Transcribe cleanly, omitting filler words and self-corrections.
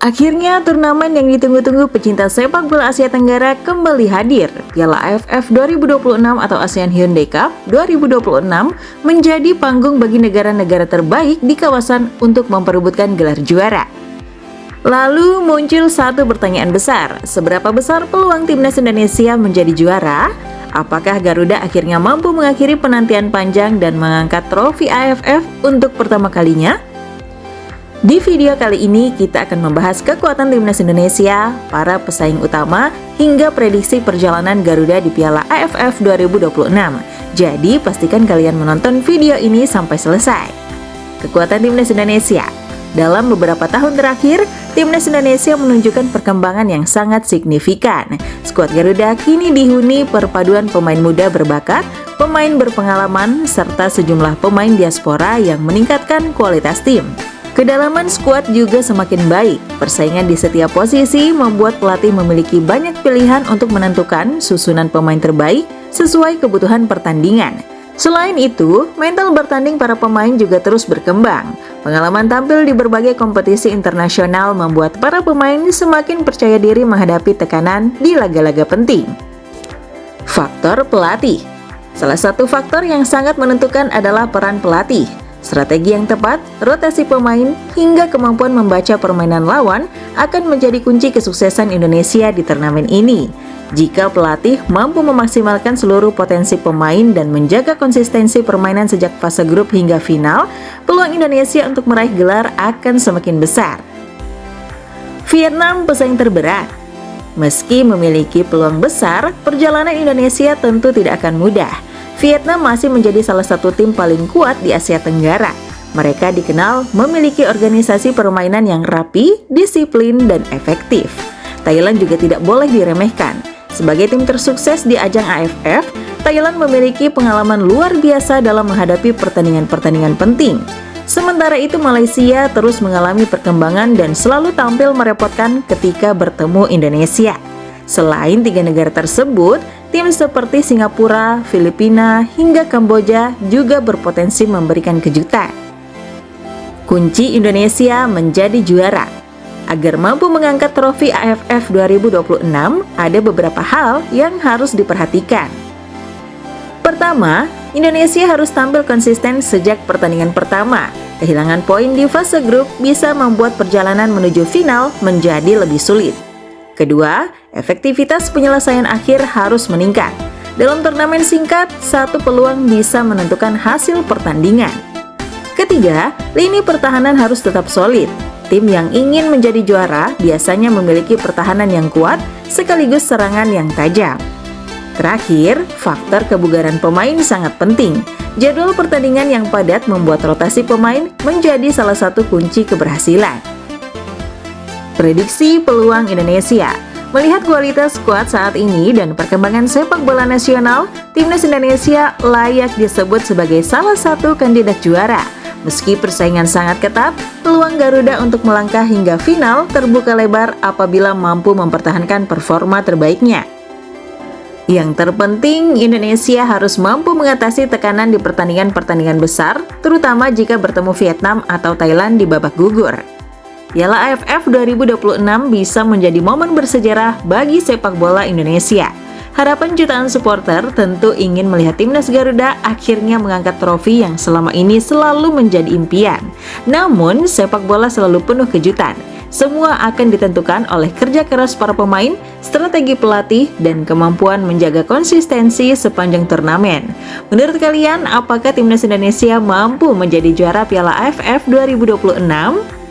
Akhirnya turnamen yang ditunggu-tunggu pecinta sepak bola Asia Tenggara kembali hadir. Piala AFF 2026 atau ASEAN Hyundai Cup 2026 menjadi panggung bagi negara-negara terbaik di kawasan untuk memperebutkan gelar juara. Lalu muncul satu pertanyaan besar, seberapa besar peluang timnas Indonesia menjadi juara? Apakah Garuda akhirnya mampu mengakhiri penantian panjang dan mengangkat trofi AFF untuk pertama kalinya? Di video kali ini kita akan membahas kekuatan timnas Indonesia, para pesaing utama, hingga prediksi perjalanan Garuda di Piala AFF 2026. Jadi pastikan kalian menonton video ini sampai selesai. Kekuatan timnas Indonesia. Dalam beberapa tahun terakhir, timnas Indonesia menunjukkan perkembangan yang sangat signifikan. Skuad Garuda kini dihuni perpaduan pemain muda berbakat, pemain berpengalaman, serta sejumlah pemain diaspora yang meningkatkan kualitas tim. Kedalaman skuad juga semakin baik. Persaingan di setiap posisi membuat pelatih memiliki banyak pilihan untuk menentukan susunan pemain terbaik sesuai kebutuhan pertandingan. Selain itu, mental bertanding para pemain juga terus berkembang. Pengalaman tampil di berbagai kompetisi internasional membuat para pemain semakin percaya diri menghadapi tekanan di laga-laga penting. Faktor pelatih. Salah satu faktor yang sangat menentukan adalah peran pelatih. Strategi yang tepat, rotasi pemain, hingga kemampuan membaca permainan lawan akan menjadi kunci kesuksesan Indonesia di turnamen ini. Jika pelatih mampu memaksimalkan seluruh potensi pemain dan menjaga konsistensi permainan sejak fase grup hingga final, peluang Indonesia untuk meraih gelar akan semakin besar. Vietnam pesaing terberat. Meski memiliki peluang besar, perjalanan Indonesia tentu tidak akan mudah. Vietnam masih menjadi salah satu tim paling kuat di Asia Tenggara. Mereka dikenal memiliki organisasi permainan yang rapi, disiplin, dan efektif. Thailand juga tidak boleh diremehkan. Sebagai tim tersukses di ajang AFF, Thailand memiliki pengalaman luar biasa dalam menghadapi pertandingan-pertandingan penting. Sementara itu Malaysia terus mengalami perkembangan dan selalu tampil merepotkan ketika bertemu Indonesia. Selain tiga negara tersebut, tim seperti Singapura, Filipina, hingga Kamboja juga berpotensi memberikan kejutan. Kunci Indonesia menjadi juara. Agar mampu mengangkat trofi AFF 2026, ada beberapa hal yang harus diperhatikan. Pertama, Indonesia harus tampil konsisten sejak pertandingan pertama. Kehilangan poin di fase grup bisa membuat perjalanan menuju final menjadi lebih sulit. Kedua, efektivitas penyelesaian akhir harus meningkat. Dalam turnamen singkat, satu peluang bisa menentukan hasil pertandingan. Ketiga, lini pertahanan harus tetap solid. Tim yang ingin menjadi juara biasanya memiliki pertahanan yang kuat sekaligus serangan yang tajam. Terakhir, faktor kebugaran pemain sangat penting. Jadwal pertandingan yang padat membuat rotasi pemain menjadi salah satu kunci keberhasilan. Prediksi peluang Indonesia. Melihat kualitas skuad saat ini dan perkembangan sepak bola nasional, timnas Indonesia layak disebut sebagai salah satu kandidat juara. Meski persaingan sangat ketat, peluang Garuda untuk melangkah hingga final terbuka lebar apabila mampu mempertahankan performa terbaiknya. Yang terpenting, Indonesia harus mampu mengatasi tekanan di pertandingan-pertandingan besar, terutama jika bertemu Vietnam atau Thailand di babak gugur. Piala AFF 2026 bisa menjadi momen bersejarah bagi sepak bola Indonesia. Harapan jutaan supporter tentu ingin melihat timnas Garuda akhirnya mengangkat trofi yang selama ini selalu menjadi impian. Namun, sepak bola selalu penuh kejutan. Semua akan ditentukan oleh kerja keras para pemain, strategi pelatih, dan kemampuan menjaga konsistensi sepanjang turnamen. Menurut kalian, apakah timnas Indonesia mampu menjadi juara Piala AFF 2026?